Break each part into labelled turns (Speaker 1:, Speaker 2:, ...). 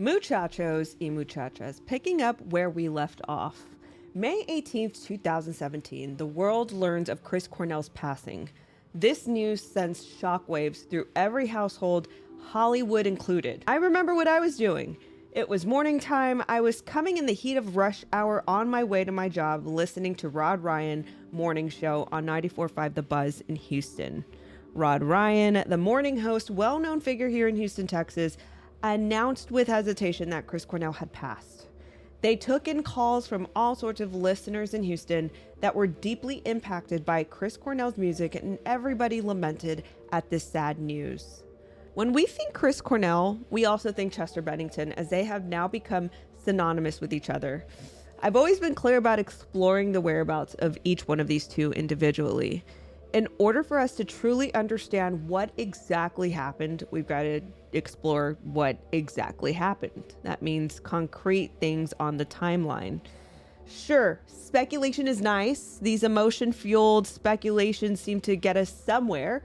Speaker 1: Muchachos y muchachas, picking up where we left off. May 18th, 2017, the world learns of Chris Cornell's passing. This news sends shockwaves through every household, Hollywood included. I remember what I was doing. It was morning time. I was coming in the heat of rush hour on my way to my job, listening to Rod Ryan morning show on 94.5 The Buzz in Houston. Rod Ryan, the morning host, well-known figure here in Houston, Texas, announced with hesitation that Chris Cornell had passed. They took in calls from all sorts of listeners in Houston that were deeply impacted by Chris Cornell's music, and everybody lamented at this sad news. When we think Chris Cornell, we also think Chester Bennington, as they have now become synonymous with each other. I've always been clear about exploring the whereabouts of each one of these two individually. In order for us to truly understand what exactly happened, we've got to explore what exactly happened. That means concrete things on the timeline. Sure, speculation is nice. These emotion-fueled speculations seem to get us somewhere,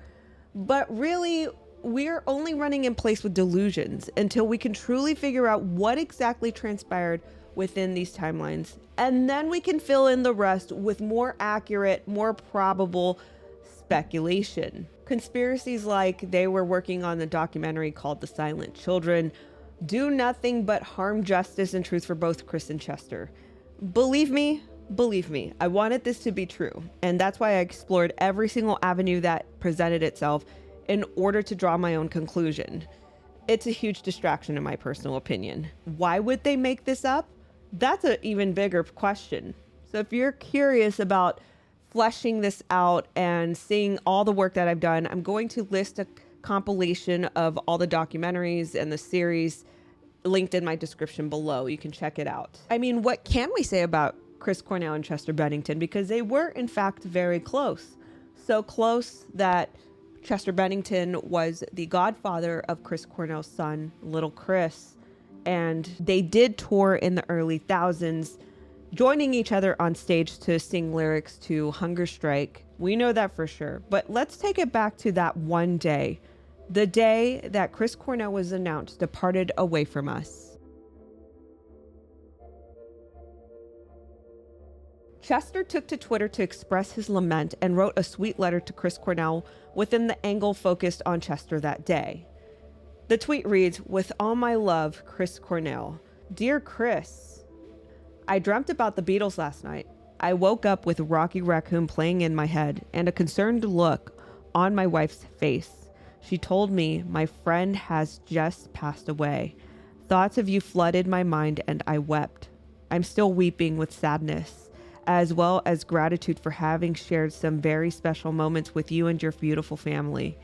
Speaker 1: but really, we're only running in place with delusions until we can truly figure out what exactly transpired within these timelines. And then we can fill in the rest with more accurate, more probable speculation. Conspiracies like they were working on the documentary called The Silent Children do nothing but harm justice and truth for both Chris and Chester. Believe me, I wanted this to be true. And that's why I explored every single avenue that presented itself in order to draw my own conclusion. It's a huge distraction in my personal opinion. Why would they make this up? That's an even bigger question. So if you're curious about fleshing this out and seeing all the work that I've done, I'm going to list a compilation of all the documentaries and the series linked in my description below. You can check it out. I mean, what can we say about Chris Cornell and Chester Bennington? Because they were, in fact, very close. So close that Chester Bennington was the godfather of Chris Cornell's son, little Chris. And they did tour in the early thousands, joining each other on stage to sing lyrics to Hunger Strike. We know that for sure. But let's take it back to that one day, the day that Chris Cornell was announced departed away from us. Chester took to Twitter to express his lament and wrote a sweet letter to Chris Cornell within the angle focused on Chester that day. The tweet reads, "With all my love, Chris Cornell. Dear Chris, I dreamt about the Beatles last night. I woke up with Rocky Raccoon playing in my head and a concerned look on my wife's face. She told me my friend has just passed away. Thoughts of you flooded my mind and I wept. I'm still weeping with sadness, as well as gratitude for having shared some very special moments with you and your beautiful family.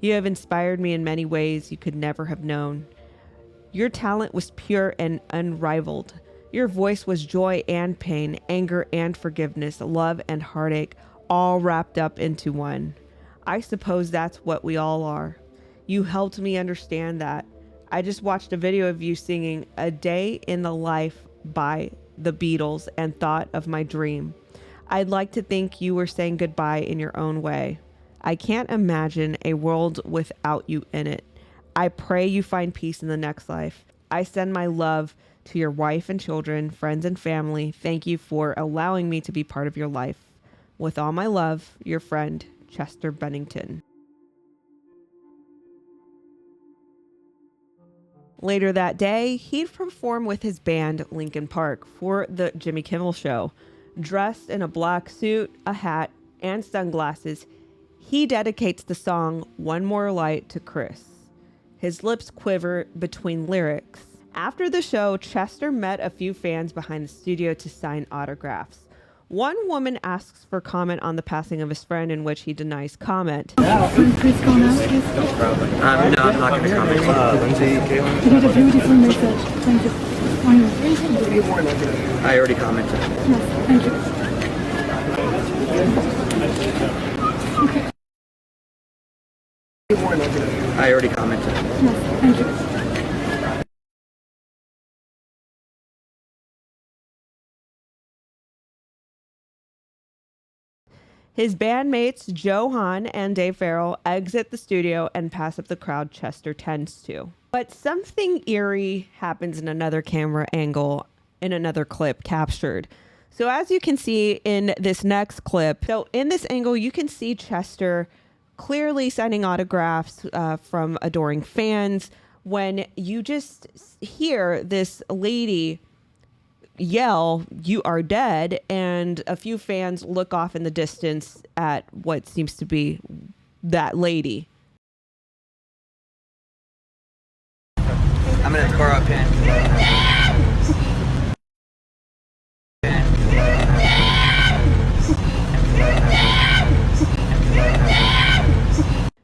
Speaker 1: You have inspired me in many ways you could never have known. Your talent was pure and unrivaled. Your voice was joy and pain, anger and forgiveness, love and heartache, all wrapped up into one. I suppose that's what we all are. You helped me understand that. I just watched a video of you singing A Day in the Life by the Beatles and thought of my dream. I'd like to think you were saying goodbye in your own way. I can't imagine a world without you in it. I pray you find peace in the next life. I send my love to your wife and children, friends and family. Thank you for allowing me to be part of your life. With all my love, your friend, Chester Bennington." Later that day, he'd perform with his band Linkin Park for the Jimmy Kimmel Show. Dressed in a black suit, a hat, and sunglasses, he dedicates the song One More Light to Chris. His lips quiver between lyrics. After the show, Chester met a few fans behind the studio to sign autographs. One woman asks for comment on the passing of his friend, in which he denies comment.
Speaker 2: Chris Cornell, please?
Speaker 3: No, I'm not going to comment.
Speaker 2: You did a beautiful message. Thank you.
Speaker 3: I already commented.
Speaker 2: Yes, thank you.
Speaker 3: I already commented.
Speaker 2: Yes, thank you.
Speaker 1: His bandmates Joe Hahn and Dave Farrell exit the studio and pass up the crowd Chester tends to. But something eerie happens in another camera angle in another clip captured. So as you can see in this next clip, so in this angle, you can see Chester clearly signing autographs from adoring fans when you just hear this lady yell, "You are dead," and a few fans look off in the distance at what seems to be that lady.
Speaker 3: I'm gonna borrow a pen.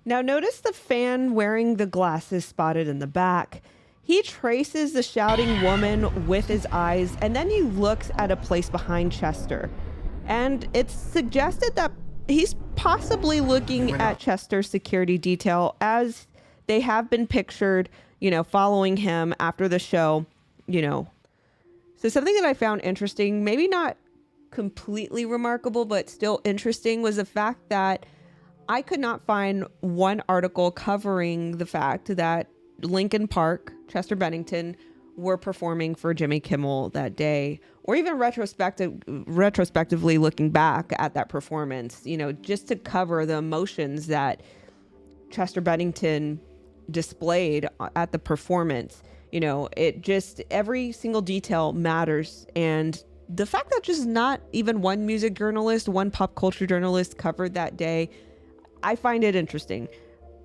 Speaker 1: Now notice the fan wearing the glasses spotted in the back. He traces the shouting woman with his eyes, and then he looks at a place behind Chester. And it's suggested that he's possibly looking at Chester's security detail, as they have been pictured, following him after the show, So something that I found interesting, maybe not completely remarkable, but still interesting, was the fact that I could not find one article covering the fact that Linkin Park, Chester Bennington, were performing for Jimmy Kimmel that day, or even retrospectively looking back at that performance, just to cover the emotions that Chester Bennington displayed at the performance. It just, every single detail matters. And the fact that just not even one music journalist, one pop culture journalist covered that day, I find it interesting.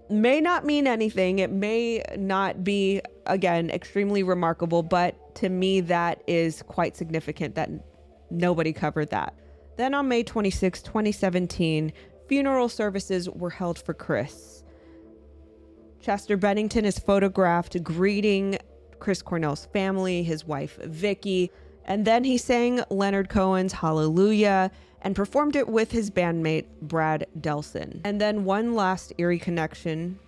Speaker 1: May not mean anything. It may not be, again, extremely remarkable, but to me, that is quite significant that nobody covered that. Then on May 26, 2017, funeral services were held for Chris. Chester Bennington is photographed greeting Chris Cornell's family, his wife, Vicky, and then he sang Leonard Cohen's Hallelujah and performed it with his bandmate, Brad Delson. And then one last eerie connection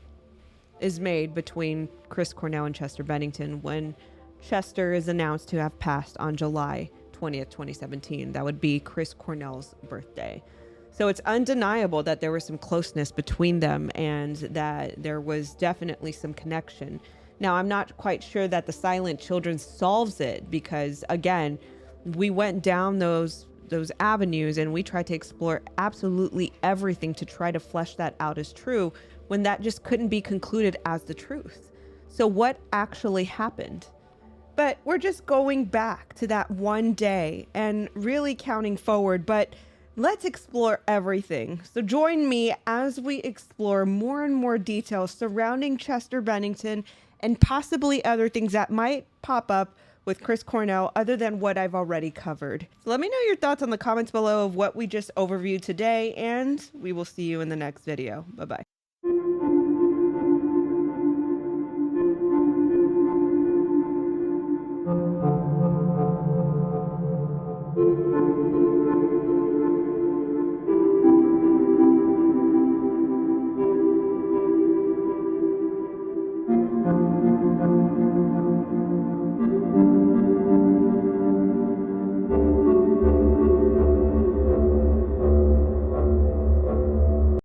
Speaker 1: is made between Chris Cornell and Chester Bennington when Chester is announced to have passed on July 20th, 2017. That would be Chris Cornell's birthday. So it's undeniable that there was some closeness between them and that there was definitely some connection. Now, I'm not quite sure that the Silent Children solves it because, again, we went down those avenues and we tried to explore absolutely everything to try to flesh that out as true when that just couldn't be concluded as the truth. So what actually happened? But we're just going back to that one day and really counting forward, but let's explore everything. So join me as we explore more and more details surrounding Chester Bennington and possibly other things that might pop up with Chris Cornell other than what I've already covered. So let me know your thoughts on the comments below of what we just overviewed today, and we will see you in the next video. Bye-bye.